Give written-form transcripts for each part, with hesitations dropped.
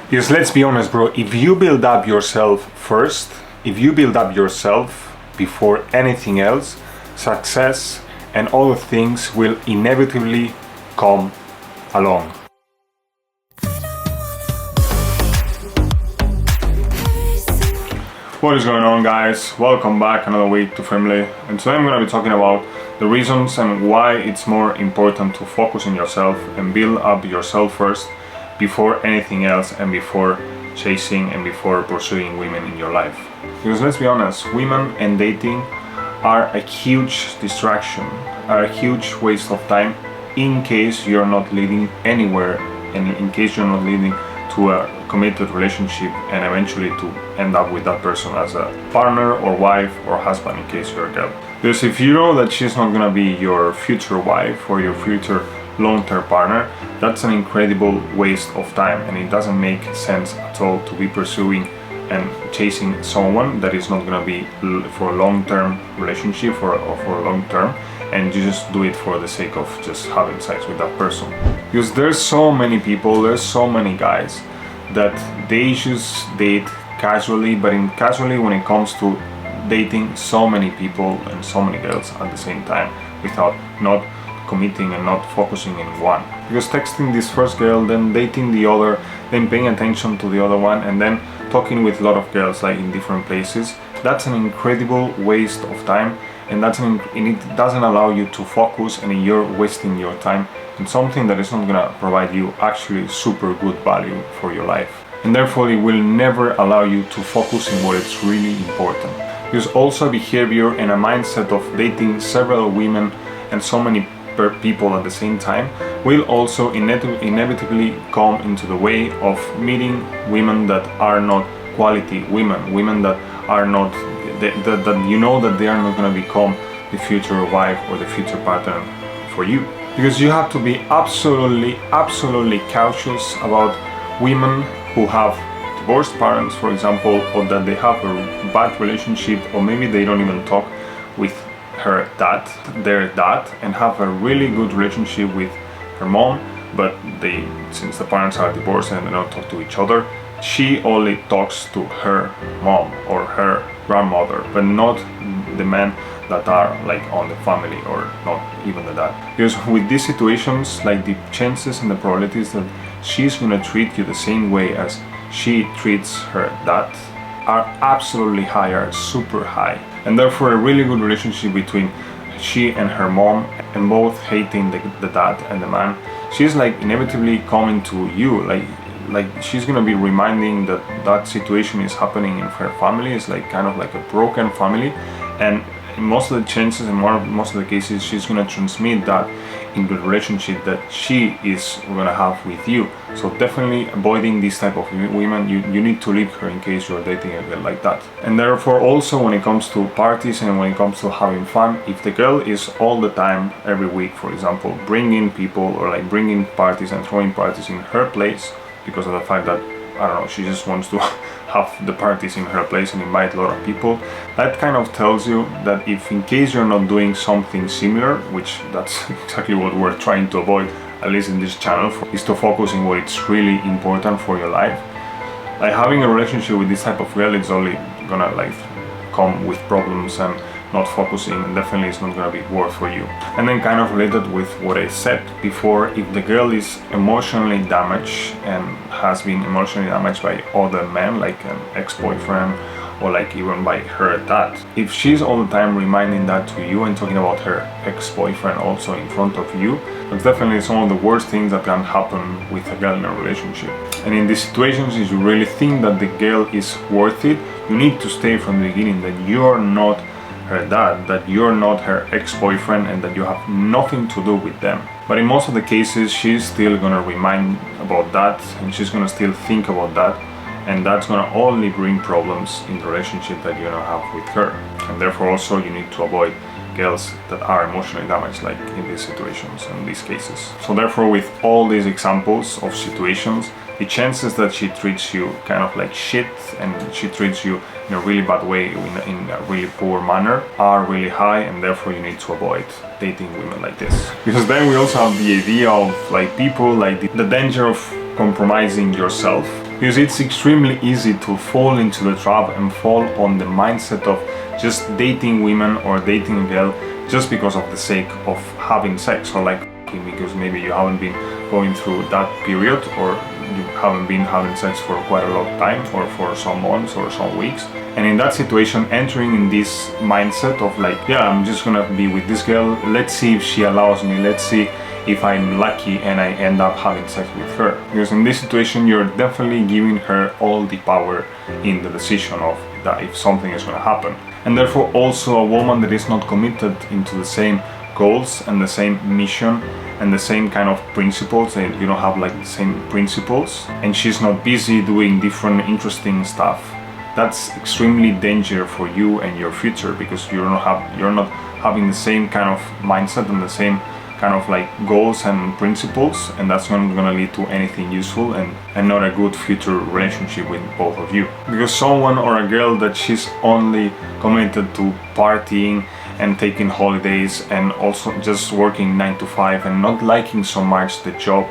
Because let's be honest, bro, if you build up yourself first, if you build up yourself before anything else, success and other things will inevitably come along. What is going on, guys? Welcome back another week to Family, and today I'm going to be talking about the reasons and why it's more important to focus on yourself and build up yourself first before anything else and before chasing and before pursuing women in your life. Because let's be honest, women and dating are a huge distraction, are a huge waste of time in case you're not leading anywhere and in case you're not leading to a committed relationship and eventually to end up with that person as a partner or wife or husband in case you're a girl. Because if you know that she's not gonna be your future wife or your future long-term partner, that's an incredible waste of time, and it doesn't make sense at all to be pursuing and chasing someone that is not gonna be for a long-term relationship or for a long-term, and you just do it for the sake of just having sex with that person. Because there's so many people, there's so many guys that they just date casually, but in casually when it comes to dating so many people and so many girls at the same time without not committing and not focusing in one. Because texting this first girl, then dating the other, then paying attention to the other one, and then talking with a lot of girls like in different places, that's an incredible waste of time, and it doesn't allow you to focus, and you're wasting your time in something that is not gonna provide you actually super good value for your life, and therefore it will never allow you to focus in what is really important. Because also behavior and a mindset of dating several women and so many people at the same time will also inevitably come into the way of meeting women that are not quality women that are not that you know that they are not going to become the future wife or the future partner for you. Because you have to be absolutely cautious about women who have divorced parents, for example, or that they have a bad relationship, or maybe they don't even talk with their dad, and have a really good relationship with her mom, but since the parents are divorced and they don't talk to each other, she only talks to her mom or her grandmother, but not the men that are like on the family, or not even the dad. Because with these situations, like the chances and the probabilities that she's gonna treat you the same way as she treats her dad are absolutely high, are super high, and therefore a really good relationship between she and her mom, and both hating the dad and the man, she's like inevitably coming to you, like she's gonna be reminding that situation is happening in her family. It's like kind of like a broken family, and in most of the chances and most of the cases she's gonna transmit that in the relationship that she is gonna have with you. So definitely avoiding this type of women. You need to leave her in case you're dating a girl like that. And therefore also when it comes to parties and when it comes to having fun, if the girl is all the time, every week for example, bringing people or like bringing parties and throwing parties in her place because of the fact that, I don't know, she just wants to have the parties in her place and invite a lot of people, that kind of tells you that if in case you're not doing something similar, which that's exactly what we're trying to avoid, at least in this channel, is to focus in what is really important for your life. Like having a relationship with this type of girl, it's only gonna like come with problems and not focusing, and definitely it's not gonna be worth for you. And then kind of related with what I said before, if the girl is emotionally damaged and has been emotionally damaged by other men, like an ex-boyfriend or like even by her dad, if she's all the time reminding that to you and talking about her ex-boyfriend also in front of you, that's definitely some of the worst things that can happen with a girl in a relationship. And in these situations, if you really think that the girl is worth it, you need to stay from the beginning that you're not her dad, that you're not her ex-boyfriend, and that you have nothing to do with them. But in most of the cases, she's still gonna remind about that, and she's gonna still think about that, and that's gonna only bring problems in the relationship that you're gonna have with her. And therefore also you need to avoid girls that are emotionally damaged, like in these situations and these cases. So therefore, with all these examples of situations, the chances that she treats you kind of like shit and she treats you in a really bad way, in a really poor manner, are really high, and therefore you need to avoid dating women like this. Because then we also have the idea of like people, like the danger of compromising yourself because it's extremely easy to fall into the trap and fall on the mindset of just dating women or dating a girl just because of the sake of having sex, or like because maybe you haven't been going through that period, or you haven't been having sex for quite a long time, or for some months or some weeks. And in that situation, entering in this mindset of like, yeah, I'm just gonna be with this girl, let's see if she allows me, let's see if I'm lucky and I end up having sex with her. Because in this situation, you're definitely giving her all the power in the decision of that if something is gonna happen. And therefore also a woman that is not committed into the same goals and the same mission and the same kind of principles, and you don't have like the same principles, and she's not busy doing different interesting stuff, that's extremely dangerous for you and your future, because you're not having the same kind of mindset and the same kind of like goals and principles, and that's not going to lead to anything useful and not a good future relationship with both of you. Because someone or a girl that she's only committed to partying and taking holidays and also just working 9 to 5 and not liking so much the job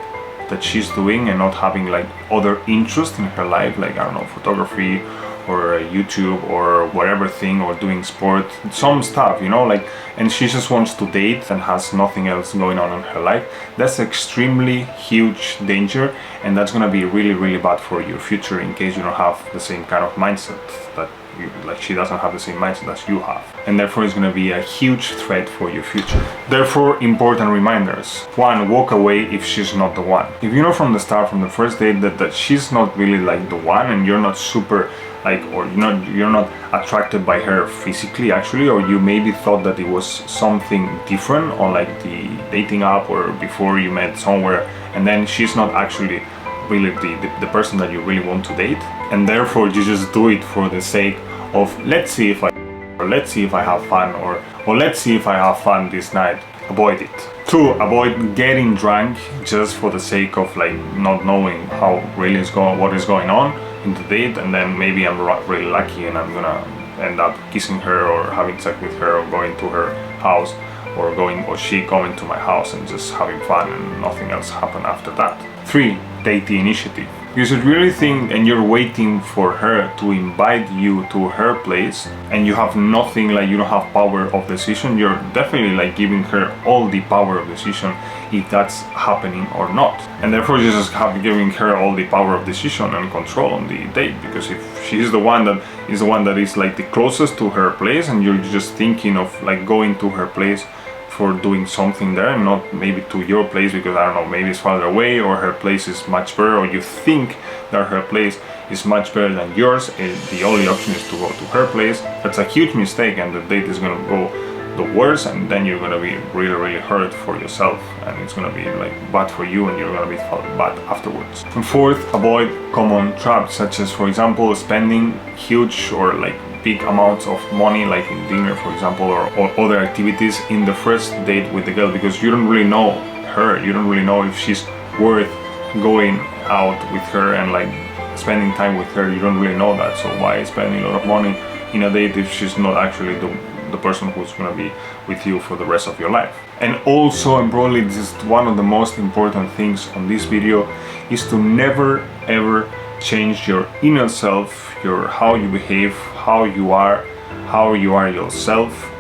that she's doing and not having like other interests in her life, like I don't know, photography or YouTube or whatever thing, or doing sport, some stuff, you know, like, and she just wants to date and has nothing else going on in her life, that's extremely huge danger, and that's gonna be really, really bad for your future in case you don't have the same kind of mindset that you, like she doesn't have the same mindset as you have, and therefore it's going to be a huge threat for your future. Therefore, important reminders. 1, walk away if she's not the one. If you know from the start, from the first date, that she's not really like the one, and you're not super like, or you're not attracted by her physically actually, or you maybe thought that it was something different on like the dating app or before you met somewhere, and then she's not actually really the person that you really want to date, and therefore you just do it for the sake of let's see if I have fun, or let's see if I have fun this night. Avoid it. 2, avoid getting drunk just for the sake of like not knowing how really what is going on in the date, and then maybe I'm really lucky and I'm gonna end up kissing her or having sex with her or going to her house, or she coming to my house and just having fun and nothing else happen after that. 3, take the initiative. You should really think, and you're waiting for her to invite you to her place, and you have nothing, like you don't have power of decision, you're definitely like giving her all the power of decision if that's happening or not. And therefore you just have giving her all the power of decision and control on the date, because if she's the one that is like the closest to her place, and you're just thinking of like going to her place for doing something there and not maybe to your place, because I don't know, maybe it's farther away, or her place is much better, or you think that her place is much better than yours, the only option is to go to her place, that's a huge mistake, and the date is going to go the worst, and then you're going to be really, really hurt for yourself, and it's going to be like bad for you, and you're going to be bad afterwards. And 4th, avoid common traps, such as, for example, spending huge or like big amounts of money, like in dinner, for example, or other activities in the first date with the girl, because you don't really know her, you don't really know if she's worth going out with her and like spending time with her. You don't really know that, so why spending a lot of money in a date if she's not actually the person who's going to be with you for the rest of your life? And also, and probably this is one of the most important things on this video, is to never ever change your inner self, how you behave, how you are yourself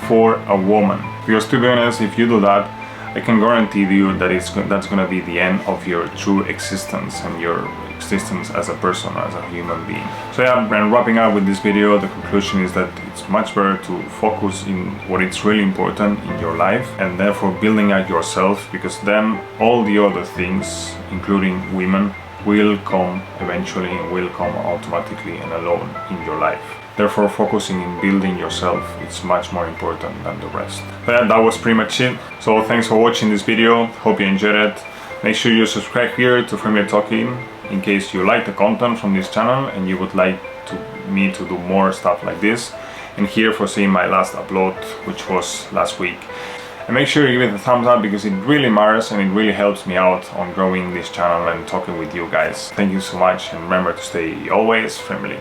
for a woman. Because to be honest, if you do that, I can guarantee you that that's going to be the end of your true existence and your existence as a person, as a human being. So yeah, and wrapping up with this video, the conclusion is that it's much better to focus in what is really important in your life, and therefore building out yourself, because then all the other things, including women, will come eventually and will come automatically and alone in your life. Therefore, focusing in building yourself is much more important than the rest. But yeah, that was pretty much it. So thanks for watching this video. Hope you enjoyed it. Make sure you subscribe here to Friendly Talking in case you like the content from this channel and you would like me to do more stuff like this. And here for seeing my last upload, which was last week. And make sure you give it a thumbs up, because it really matters and it really helps me out on growing this channel and talking with you guys. Thank you so much, and remember to stay always friendly.